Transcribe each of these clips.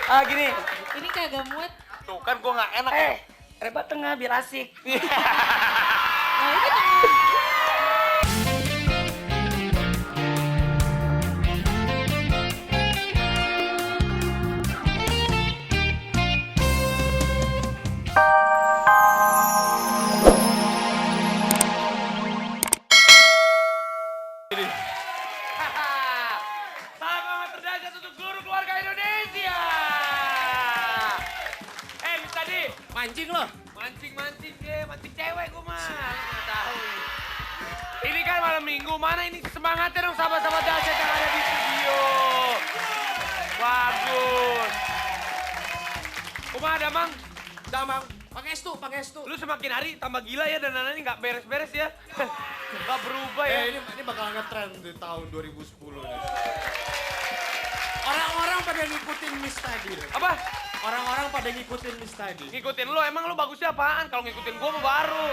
Gini. Ini kagak muat. Tuh kan gue gak enak. Reba tengah biar asik. Nah ini tengah. Salam hangat terdahsyat untuk seluruh keluarga Indonesia. Mis tadi. Mancing lo? Mancing cewek gue mah. Nggak tahu. Ini kan malam minggu, mana ini semangatnya dong sahabat-sahabat dahsyat yang ada di studio. Bagus. Kumaha Damang? Damang, Pangestu. Lu semakin hari tambah gila ya dan danannya nggak beres-beres ya. Nggak berubah ya. Ini bakal nge-trend di tahun 2010 nih. Orang-orang pada ngikutin Miss tadi. Apa? Orang-orang pada ngikutin Miss tadi. Ngikutin lu, emang lu bagusnya apaan? Kalau ngikutin gua mah baru.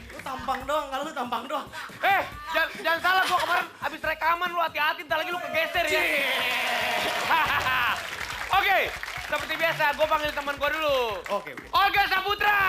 Lu tampang doang, kalau lu tampang doang. Jangan salah, gua kemarin abis rekaman lu hati-hati, ntar lagi lu kegeser ya. Oke, seperti biasa gua panggil teman gua dulu. Oke. Olga Saputra.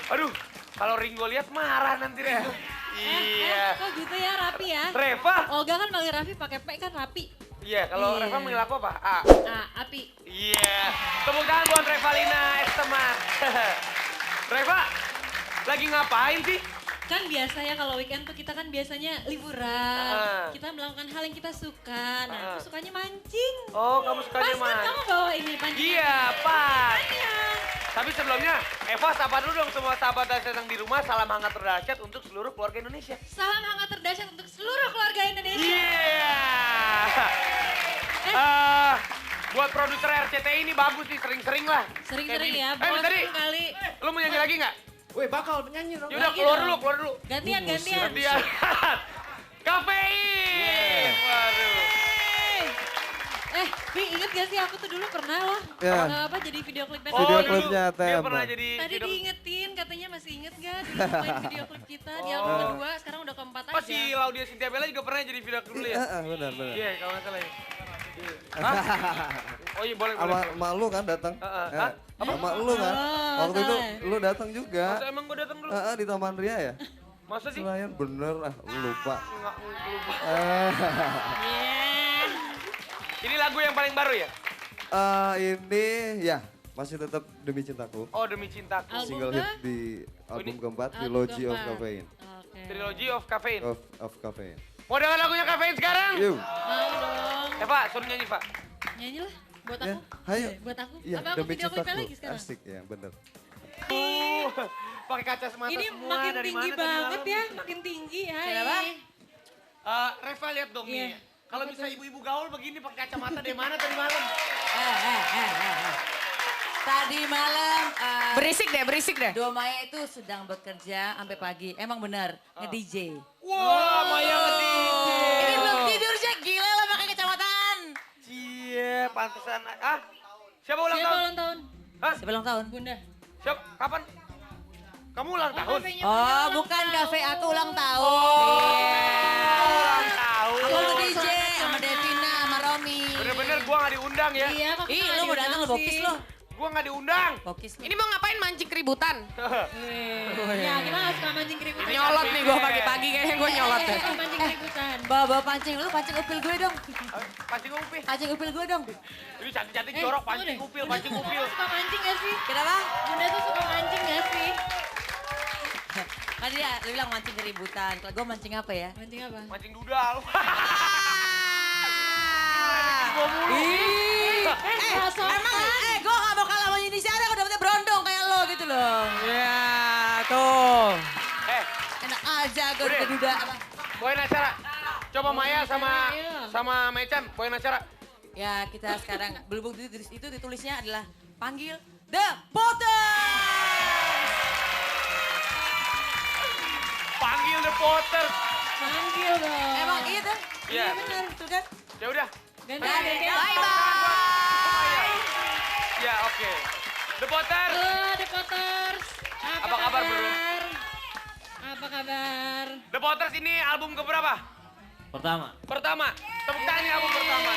Aduh, kalau Ringo lihat marah nanti Ringo. Iya. Kok gitu ya, Rapi ya? Reva? Olga kan manggil Raffi pakai P kan Rapi. Iya, kalau Iya. Reva manggil apa, Pak? A. Api. Iya. Tepuk tangan buat Revalina Estema. Reva, lagi ngapain sih? Kan biasa ya kalau weekend tuh kita kan biasanya liburan. Kita melakukan hal yang kita suka. Nah, aku sukanya mancing. Oh, kamu sukanya Pas kan kamu bawa ini pancing. Iya, pas. Iya. Tapi sebelumnya, Eva sapa dulu dong semua sahabat dahsyat yang di rumah. Salam hangat terdahsyat untuk seluruh keluarga Indonesia. Salam hangat terdahsyat untuk seluruh keluarga Indonesia. Iya. Buat produser RCTI ini bagus nih, sering-sering lah. Sering-sering ya, Mis tadi, bosan kali. lu mau nyanyi lagi nggak? Weh, bakal penyanyi dong. Yaudah, Lagi keluar dong. dulu. Gantian. Gantian. Kafein. Waduh. Pi, inget gak sih aku tuh dulu pernah loh. Ya. Jadi video klipnya. Video dulu klipnya dia Tem. pernah jadi Tadi video- diingetin, katanya masih inget gak dulu main video klip kita di album kedua, sekarang udah keempat Oh, aja. si Laudia Cynthia Bella juga pernah jadi video klip dulu ya? Benar. Iya, kalau nggak salah ya. Iya. Hah? Oh iya, boleh. Sama emak lu kan datang. Hah? Sama lu kan. Oh, Waktu itu salah. lu datang juga. Masa emang gue datang dulu? Di Taman Ria ya? Masa sih? Selayan bener lu lupa. Nggak lupa. Yeah. Ini lagu yang paling baru ya? Ini ya masih tetap Demi Cintaku. Oh, Demi Cintaku. Album Single ke? hit di album ini- keempat, Album Trilogy of keempat. Caffeine. Oke. Trilogy of Caffeine. Of Caffeine. Mau dengar lagunya Caffeine sekarang? Yuk. Mau dong. Pak, suruh nyanyi, Pak. Nyanyi lah, buat Ya, aku. ayo. Buat aku. Iya, Apa aku Demi video klipnya Cintaku. lagi sekarang? Asik ya, bener. Pakai kaca semata Ini semua. makin dari tinggi mana tadi banget malam? ya, makin tinggi. Hai. Kenapa? Reva lihat dong Iya. nih. Kalau bisa ibu-ibu gaul begini pakai kacamata dari mana tadi malam? Tadi malam Berisik deh. Dua Maya itu sedang bekerja sampai pagi. Emang benar, nge-DJ. Wah, Maya nge-DJ. Ini belum tidur sih, gila lah pakai kacamataan. Cie, pantesan. Siapa ulang Siapa tahun? ulang tahun? Hah? Siapa ulang tahun? Bunda. Siapa? Kapan? Kamu ulang tahun? kafenya Oh, Bunda ulang bukan tahun. kafe aku ulang tahun. Ulang tahun. Aku mau DJ sama Devina sama Romi. Bener-bener gua gak diundang ya. Iya, kok Ih, kita lu nggak mau datang lu diundang bokis sih? lu. Gua gak diundang. Bokis lu. Ini mau ngapain mancing keributan? Ya, kita gak suka mancing keributan. Nyolot nih gue pagi-pagi kayaknya gue nyolot deh. Mancing keributan. Bawa pancing, lu pancing upil gue dong. Pancing upil. Pancing upil gue dong. Ini cantik-cantik jorok tunggu pancing deh. upil, Bunda pancing tuh upil. suka mancing gak sih? Kenapa? Bunda tuh suka mancing gak sih? Kan dia lu bilang mancing keributan. Kalau gue mancing apa ya? Mancing apa? Mancing dudal. Emang gue gak mau kalah sama Indonesia, aku dapetnya berondong kayak lo gitu loh. Ya tuh. Enak aja gue Udah. duda. Bawain acara. Coba Maya sama Ayo. sama Mecan bawain acara. Ya kita sekarang berhubung itu ditulisnya adalah panggil The Potters. Panggil The Potters. Panggil dong. Emang iya tuh? Iya. Bener, betul kan? Ya udah. Gantian. Bye-bye. Ya, oke. The Potters. The Potters. Apa kabar, bro? Apa kabar? The Potters ini album keberapa? Pertama. Tepuk tangan ini album pertama.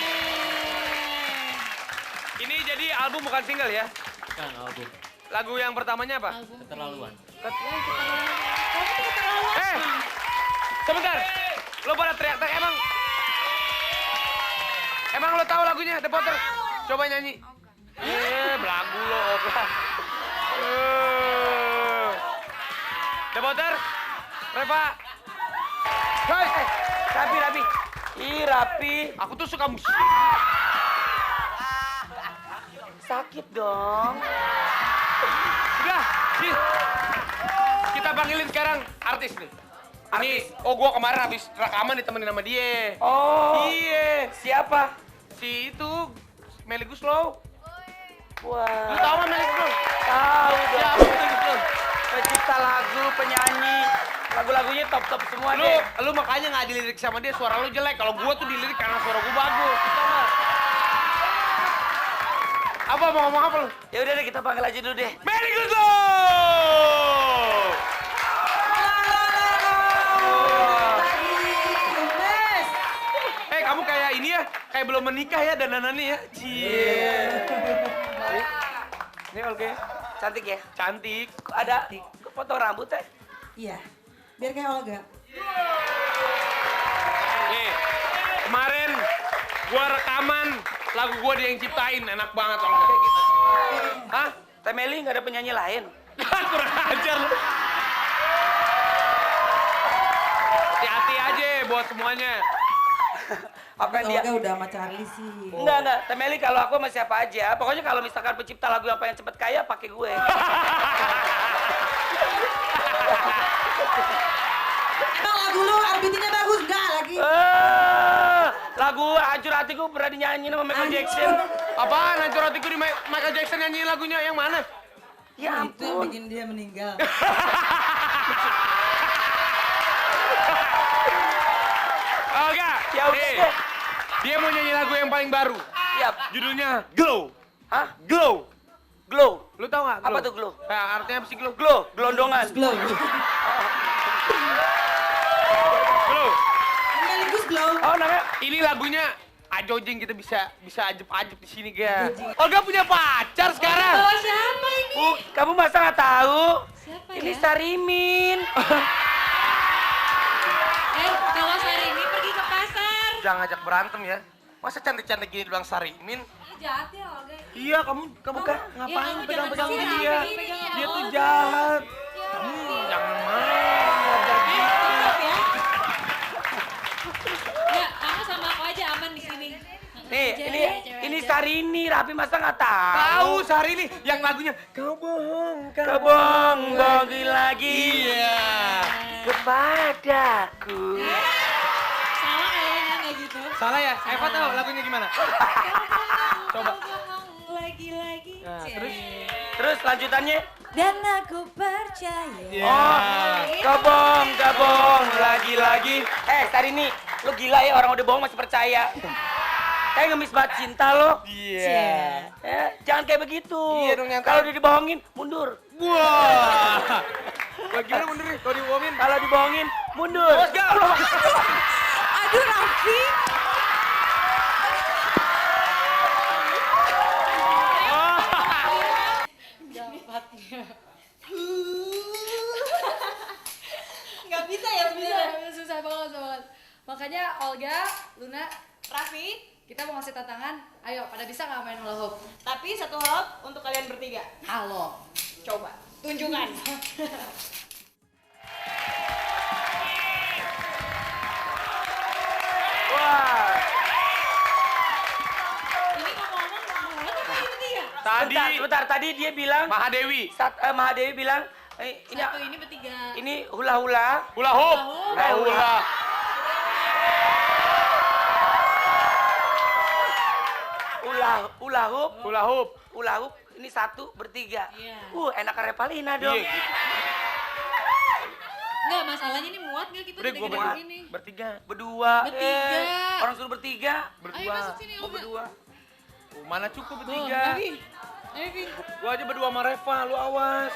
Ini jadi album bukan single ya? Bukan album. Lagu yang pertamanya apa? Album. Keterlaluan. Sebentar. Lo pada teriak-teriak emang lo tahu lagunya The Potters? Coba nyanyi. Belagu lo. The Potters, Reva. Guys, Rapi. Ih, Rapi. Aku tuh suka musik. Sakit dong. Udah, sih. Kita panggilin sekarang artis nih. Ini, gua kemarin habis rekaman ditemenin sama dia. Oh. Iya. Siapa? Si itu, Melly Guslow. Wah. Lu tahu nggak Melly Guslow? Tahu dong. Siapa Melly Guslow? Pencipta lagu, penyanyi. Lagu-lagunya top-top semua deh. Lu makanya nggak dilirik sama dia, suara lu jelek. Kalau gua tuh dilirik karena suara gua bagus. Tau nggak? Apa mau ngomong apa lu? Ya udah deh kita panggil aja dulu deh. Melly Guslow. Kamu kayak ini ya, kayak belum menikah ya dandanannya ya. Cie. Ini oke. Cantik ya? Cantik. Ada potong rambut teh? Iya, biar kayak Olga. Nih, kemarin gua rekaman lagu gua dia yang ciptain, enak banget Olga. Hah? Teh Meli nggak ada penyanyi lain? Kurang ajar lu. Hati-hati aja buat semuanya. Apa dia? Olga udah sama Charlie sih. Enggak. Teh Meli kalau aku sama siapa aja. Pokoknya kalau misalkan pencipta lagu yang pengen cepet kaya, pakai gue. Emang lagu lu RBT-nya bagus nggak lagi? Lagu Hancur Hatiku pernah dinyanyiin sama Michael Jackson. Apaan Hancur Hatiku di Michael Jackson nyanyiin lagunya yang mana? Ya Itu yang ampun. bikin dia meninggal. Olga, Ya udah nih, deh. dia mau nyanyi lagu yang paling baru. Siap. Judulnya Glow. Hah? Glow. Glow. Lu tau gak? Apa tuh glow? Artinya apa sih glow? Glow, gelondongan. Glow. Glow. Sekaligus glow. Oh, namanya Ini lagunya ajojing kita bisa ajep-ajep di sini, ga. Olga punya pacar sekarang. Bawa siapa ini? Kamu masa nggak tahu? Siapa Ini ya? Sarimin. Kalau sehari ini pergi ke pasar. Jangan ngajak berantem ya. Masa cantik-cantik gini bilang Sarimin? Jahat ya Olga. Iya, kamu kan ngapain kamu pegang-pegang jangan dia? sih, Dia tuh Olga. jahat. Kamu jangan main. Stop ya. Ya, kamu sama aku aja aman di sini. Nih, ini Sarini, Rapi masa nggak tahu? Tahu Syahrini yang lagunya Kau bohong, Kebong lagi Iya. kepadaku. Salah kayaknya nggak gitu. Salah ya? Eva tahu lagunya gimana? Coba. Lagi-lagi. Nah, terus? Terus lanjutannya? Dan aku percaya. Oh, kebong lagi-lagi. Sarini, lu gila ya orang udah bohong masih percaya. Kayak ngemis banget cinta lo. Iya. Jangan kayak begitu. Iya dong, yang Kalau udah dibohongin, mundur. Wah. Bagaimana mundur nih? Kalau dibohongin? Kalau dibohongin, mundur. Awas gak? Aduh Raffi. Nggak bisa ya sebenarnya. Susah banget. Makanya Olga, Luna, Raffi, kita mau ngasih tantangan. Ayo, pada bisa nggak main hula hoop? Tapi satu hula hoop untuk kalian bertiga. Halo, coba tunjukkan. Wah. Ini ngomong-ngomong mulai apa ini ya? Tadi Sebentar. Tadi dia bilang, Mahadewi. Mahadewi bilang, ini Satu ini bertiga. ini hula-hula. Hula hoop. Hula hoop. Hula. Hula hoop. Hula hoop. Hula hoop ini satu bertiga. Iya. Enak Revalina dong. Iya. Enggak, masalahnya ini muat nggak kita Udah gua gede-gede begini? bertiga. Berdua. Bertiga. Orang suruh bertiga. Ayo Berdua. masuk sini Mau Olga. berdua. Mana cukup Tuh, bertiga. Ayo, Vin. Gua aja berdua sama Reva, lu awas.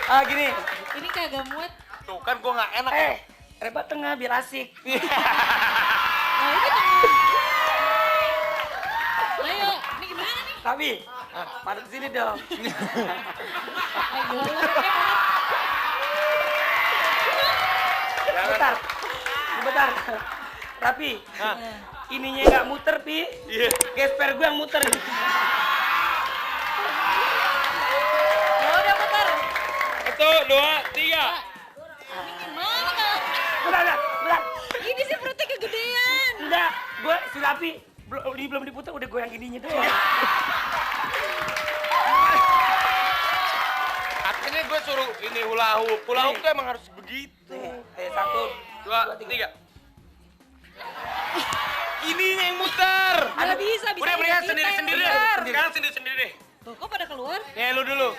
Ah, gini. Ini kagak muat. Tuh kan gua nggak enak. Reba tengah biar asik. Nah, ini tengah. Ayo, ini gimana nih? Tapi, pada sini dong. Ayo. Bentar. Bentar. Rapi. Ininya nggak muter, Pi. Iya. Gesper gue yang muter. Ya udah putar. 1, 2, 3. Gimana? Bentar. Ini sih perutnya kegedean. Enggak, gue si Rapi belum diputar udah goyang gininya doang. Artinya gue suruh ini hula hoop. Hula hoop tuh emang harus begitu. Ayo 1, 2, 3. Ininya yang muter. Nggak bisa Udah mendingan kita sendiri-sendiri yang deh. muter. Sekarang sendiri-sendiri deh. Tuh, kok pada keluar? Nih lu dulu.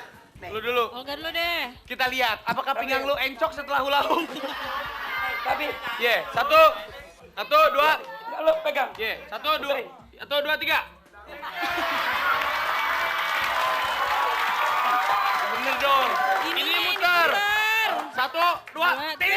Lu dulu. Olga dulu deh. Kita lihat apakah pinggang lu encok setelah hula hoop. Tapi, Ye, 1, 2. enggak lo pegang. Ye, 1, 2. 1, 2, 3. Bener dong. Ini Ininya yang muter. diputer. 1, 2, 3.